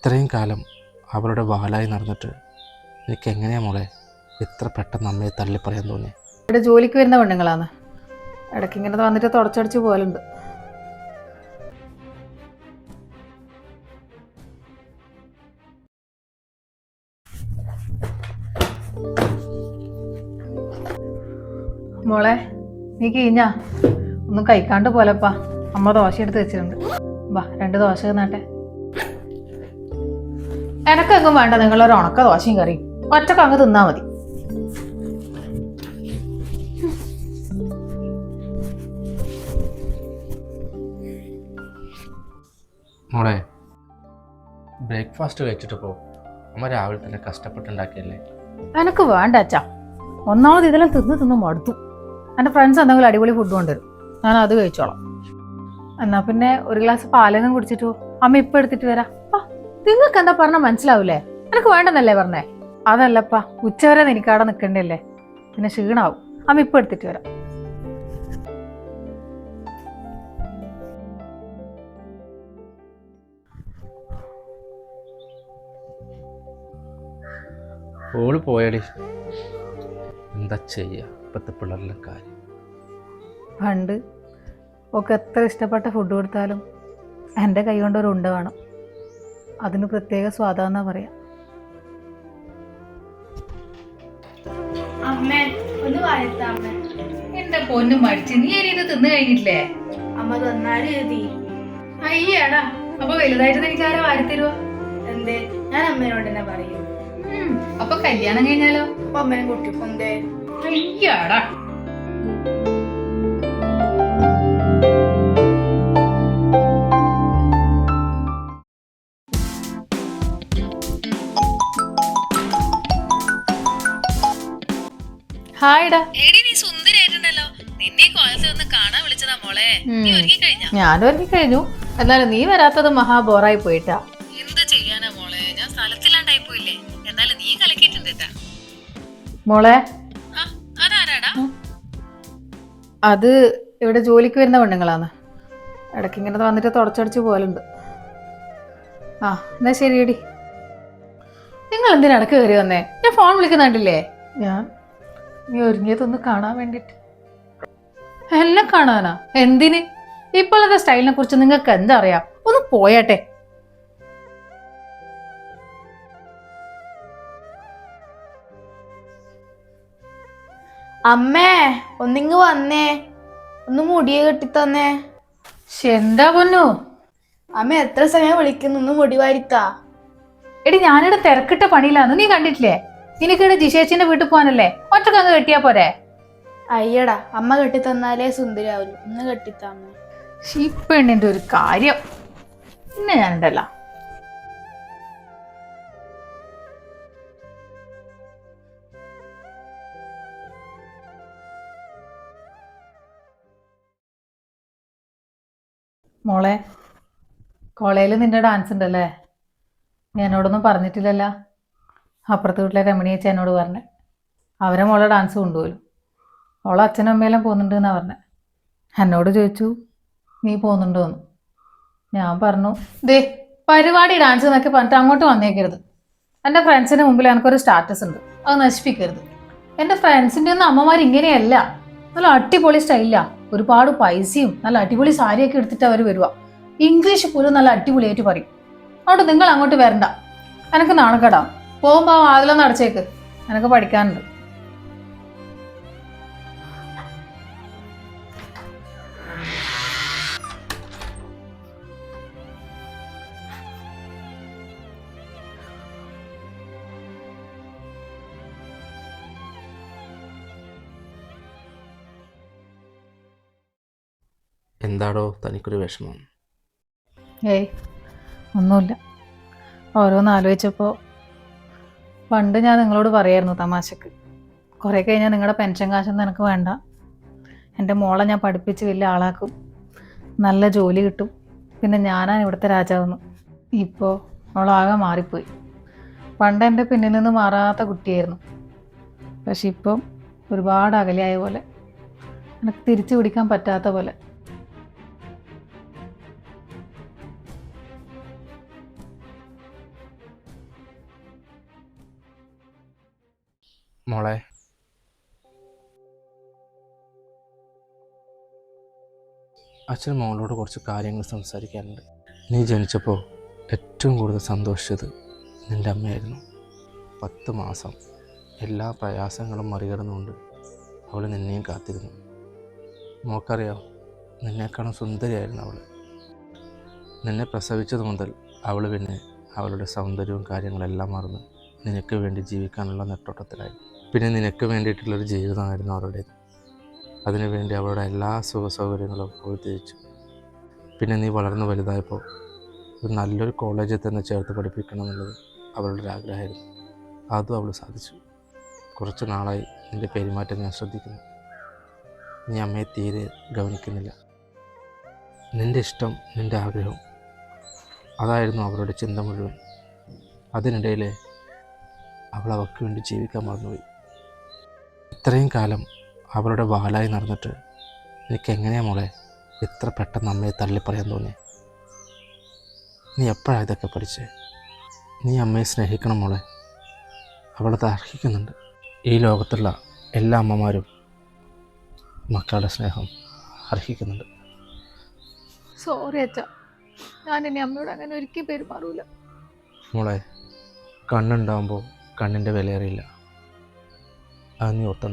ഇത്രയും കാലം അവളുടെ വാലായി നടന്നിട്ട് എനിക്ക് എങ്ങനെയാണ് മോളെ ഇത്ര പെട്ടെന്ന് അമ്മയെ തള്ളി പറയാൻ തോന്നി? ഇവിടെ ജോലിക്ക് വരുന്ന പെണ്ണുങ്ങളാണ്. ഇടയ്ക്ക് ഇങ്ങനെ വന്നിട്ട് തുടച്ചടിച്ച് പോലുണ്ട്. മോളെ നീ കഴിഞ്ഞാ ഒന്നും കഴിക്കാണ്ട് പോലപ്പാ. അമ്മ ദോശ എടുത്ത് വെച്ചിട്ടുണ്ട്. വാ 2 ദോശ തന്നാട്ടെ. എനക്കെങ്ങും വേണ്ട, നിങ്ങളൊരു ഉണക്ക ദോശയും കറിയും ഒറ്റക്ക് അങ്ങ് തിന്നാ മതി. മോളെ ബ്രേക്ക്ഫാസ്റ്റ് കഴിച്ചിട്ട് പോ. അമ്മ രാവിലെ തന്നെ കഷ്ടപ്പെട്ടുണ്ടാക്കിയല്ലേ. എനക്ക് വേണ്ട അച്ഛാ. ഒന്നാമത് ഇതെല്ലാം തിന്ന് മടുത്തു. എൻ്റെ ഫ്രണ്ട്സ് എന്തെങ്കിലും അടിപൊളി ഫുഡ് കൊണ്ടുവരും, ഞാൻ അത് കഴിച്ചോളാം. എന്നാ പിന്നെ ഒരു ഗ്ലാസ് പാലൊന്നും കുടിച്ചിട്ടു. അമ്മ ഇപ്പം എടുത്തിട്ട് വരാം. നിങ്ങൾക്ക് എന്താ പറഞ്ഞാൽ മനസ്സിലാവൂലേ? എനിക്ക് വേണ്ടെന്നല്ലേ പറഞ്ഞേ? അതല്ലപ്പാ, ഉച്ചവരെ എനിക്കവിടെ നിൽക്കണ്ടല്ലേ, പിന്നെ ക്ഷീണാവും. അമ്മ ഇപ്പം എടുത്തിട്ട് വരാം. ഓള് പോയടി, എന്താ ചെയ്യുക ഇപ്പോഴത്തെ പിള്ളേരുടെ കാര്യം. പണ്ട് ഒക്കെ എത്ര ഇഷ്ടപ്പെട്ട ഫുഡ് കൊടുത്താലും എൻ്റെ കൈ കൊണ്ടൊരു ഉണ്ട വേണം. അതിന് പ്രത്യേക സ്വാദാന്നാ പറയാ. അമ്മേ ഒന്ന് വാഴ്ത്താ അമ്മ. എന്റെ പൊന്നും മടിച്ച് നീ ഇത് തിന്നു കഴിഞ്ഞിട്ടില്ലേ? അമ്മ തന്നാലും എഴുതി. അയ്യടാ, അപ്പൊ വലുതായിട്ട് എനിക്ക് ആരാ വാരിത്തരുവോ? എന്തേ, ഞാൻ അമ്മേനോട് തന്നെ പറയൂ. അപ്പൊ കല്യാണം കഴിഞ്ഞാലോ? അപ്പൊ അമ്മേനെ കുട്ടിപ്പൊന്തേ. അയ്യാടാ. ഹായ്ടാ. ഞാനും ഒരുങ്ങി കഴിഞ്ഞു. എന്നാലും നീ വരാത്തത് മഹാ ബോറായി പോയിട്ടാ. മോളെ, അത് ഇവിടെ ജോലിക്ക് വരുന്ന പെണ്ണുങ്ങളാണ്. ഇടയ്ക്ക് ഇങ്ങനെ വന്നിട്ട് തുടച്ചടിച്ച് പോലുണ്ട്. എന്നാ ശരിയടി. നിങ്ങൾ എന്തിനാ ഇടയ്ക്ക് കയറി വന്നേ? ഞാൻ ഫോൺ വിളിക്കുന്നുണ്ടില്ലേ? ഞാൻ നീ ഒരുങ്ങിയതൊന്ന് കാണാൻ വേണ്ടിട്ട്. എല്ലാം കാണാനാ? എന്തിന്? ഇപ്പോഴത്തെ സ്റ്റൈലിനെ കുറിച്ച് നിങ്ങൾക്ക് എന്താ അറിയാം? ഒന്ന് പോയാട്ടെ. അമ്മേ ഒന്നിങ്ങ് വന്നേ, ഒന്ന് മുടിയെ കെട്ടിത്തന്നേ. എന്താ പൊന്നു? അമ്മ എത്ര സമയം വിളിക്കുന്നു, ഒന്ന് മുടി വാരിത്താ. എടി ഞാനിവിടെ തിരക്കിട്ട പണിയിലാന്ന്, നീ കണ്ടിട്ടില്ലേ? നിനക്കിവിടെ ജിഷേച്ചിന്റെ വീട്ടിൽ പോകാനല്ലേ, ഒറ്റക്ക് അങ്ങ് കെട്ടിയാ പോരെ? അയ്യടാ, അമ്മ കെട്ടിത്തന്നാലേ സുന്ദരാവൂ. ഒന്ന് കെട്ടിത്താ അമ്മ. ഈ പെണ്ണിന്റെ ഒരു കാര്യം. പിന്നെ ഞാനുണ്ടല്ലോ. മോളെ, കോളേജിൽ നിന്റെ ഡാൻസ് ഉണ്ടല്ലേ? എന്നോടൊന്നും പറഞ്ഞിട്ടില്ലല്ലോ. അപ്പുറത്തെ വീട്ടിലെ രമണി ചേച്ചി എന്നോട് പറഞ്ഞേ അവരെ മോളെ ഡാൻസ് കൊണ്ടുപോലും. അവളെ അച്ഛനും അമ്മയെല്ലാം പോകുന്നുണ്ട് എന്നാ പറഞ്ഞേ. എന്നോട് ചോദിച്ചു നീ പോകുന്നുണ്ടോന്ന്. ഞാൻ പറഞ്ഞു ദേ പരിപാടി ഡാൻസ് എന്നൊക്കെ പറഞ്ഞിട്ട് അങ്ങോട്ട് വന്നേക്കരുത്. എൻ്റെ ഫ്രണ്ട്സിന് മുമ്പിൽ എനിക്കൊരു സ്റ്റാറ്റസ് ഉണ്ട്, അത് നശിപ്പിക്കരുത്. എൻ്റെ ഫ്രണ്ട്സിൻ്റെ ഒന്നും അമ്മമാർ ഇങ്ങനെയല്ല. നല്ല അടിപൊളി സ്റ്റൈലാണ്, ഒരുപാട് പൈസയും നല്ല അടിപൊളി സാരിയൊക്കെ എടുത്തിട്ട് അവർ വരുക. ഇംഗ്ലീഷ് പോലും നല്ല അടിപൊളിയായിട്ട് പറയും. അതുകൊണ്ട് നിങ്ങൾ അങ്ങോട്ട് വരണ്ട. എനിക്ക് നാണക്കേടാ. പോകുമ്പോൾ അതിലൊന്ന് അടച്ചേക്ക്, എനിക്ക് പഠിക്കാനുണ്ട്. എന്താടോ തനിക്കൊരു വിഷമം? ഏയ് ഒന്നുമില്ല. ഓരോന്ന് ആലോചിച്ചപ്പോൾ പണ്ട് ഞാൻ നിങ്ങളോട് പറയായിരുന്നു തമാശക്ക്, കുറേ കഴിഞ്ഞാൽ നിങ്ങളുടെ പെൻഷൻ കാശൊന്നും എനിക്ക് വേണ്ട, എൻ്റെ മോളെ ഞാൻ പഠിപ്പിച്ച് വലിയ ആളാക്കും, നല്ല ജോലി കിട്ടും, പിന്നെ ഞാനാണ് ഇവിടുത്തെ രാജാവെന്ന്. ഇപ്പോൾ അവളാകെ മാറിപ്പോയി. പണ്ട് എൻ്റെ പിന്നിൽ നിന്ന് മാറാത്ത കുട്ടിയായിരുന്നു. പക്ഷെ ഇപ്പം ഒരുപാട് അകലെയായ പോലെ, എനിക്ക് തിരിച്ചു പിടിക്കാൻ പറ്റാത്ത പോലെ. മോളെ, അച്ഛൻ മോളോട് കുറച്ച് കാര്യങ്ങൾ സംസാരിക്കാനുണ്ട്. നീ ജനിച്ചപ്പോൾ ഏറ്റവും കൂടുതൽ സന്തോഷിച്ചത് നിൻ്റെ അമ്മയായിരുന്നു. 10 മാസം എല്ലാ പ്രയാസങ്ങളും മറികടന്നുകൊണ്ട് അവൾ നിന്നെയും കാത്തിരുന്നു. മോൾക്കറിയാം, നിന്നേക്കാളും സുന്ദരിയായിരുന്നു അവൾ. നിന്നെ പ്രസവിച്ചത് മുതൽ അവൾ പിന്നെ അവളുടെ സൗന്ദര്യവും കാര്യങ്ങളെല്ലാം മറന്ന് നിനക്ക് വേണ്ടി ജീവിക്കാനുള്ള നെട്ടോട്ടത്തിലായി. പിന്നെ നിനക്ക് വേണ്ടിയിട്ടുള്ളൊരു ജീവിതമായിരുന്നു അവളുടേത്. അതിനുവേണ്ടി അവളുടെ എല്ലാ സുഖ സൗകര്യങ്ങളും അവൾ തിരിച്ചു. പിന്നെ നീ വളർന്നു വലുതായപ്പോൾ ഒരു നല്ലൊരു കോളേജിൽ തന്നെ ചേർത്ത് പഠിപ്പിക്കണം എന്നുള്ളത് അവളുടെ ഒരു ആഗ്രഹമായിരുന്നു. അതും അവൾ സാധിച്ചു. കുറച്ച് നാളായി നിൻ്റെ പെരുമാറ്റം ഞാൻ ശ്രദ്ധിക്കുന്നു. നീ അമ്മയെ തീരെ ഗവനിക്കുന്നില്ല. നിൻ്റെ ഇഷ്ടം, നിൻ്റെ ആഗ്രഹം, അതായിരുന്നു അവളുടെ ചിന്ത മുഴുവൻ. അതിനിടയിൽ അവൾ അവൾക്ക് വേണ്ടി ജീവിക്കാൻ മറന്നുപോയി. ഇത്രയും കാലം അവളുടെ വാലായി നടന്നിട്ട് എനിക്കെങ്ങനെയാണ് മോളെ ഇത്ര പെട്ടെന്ന് അമ്മയെ തള്ളിപ്പറയാൻ തോന്നി? നീ എപ്പോഴാണ് ഇതൊക്കെ പഠിച്ചേ? നീ അമ്മയെ സ്നേഹിക്കണം മോളെ. അവളത് അർഹിക്കുന്നുണ്ട്. ഈ ലോകത്തുള്ള എല്ലാ അമ്മമാരും മക്കളുടെ സ്നേഹം അർഹിക്കുന്നുണ്ട്. സോറി അച്ഛാ, ഞാൻ ഇനി അമ്മയോട് അങ്ങനെ ഒരിക്കലും പെരുമാറൂല. മോളെ, കണ്ണുണ്ടാകുമ്പോൾ കണ്ണിൻ്റെ വില അറിയില്ല. അത് നീ ഓർത്തണം.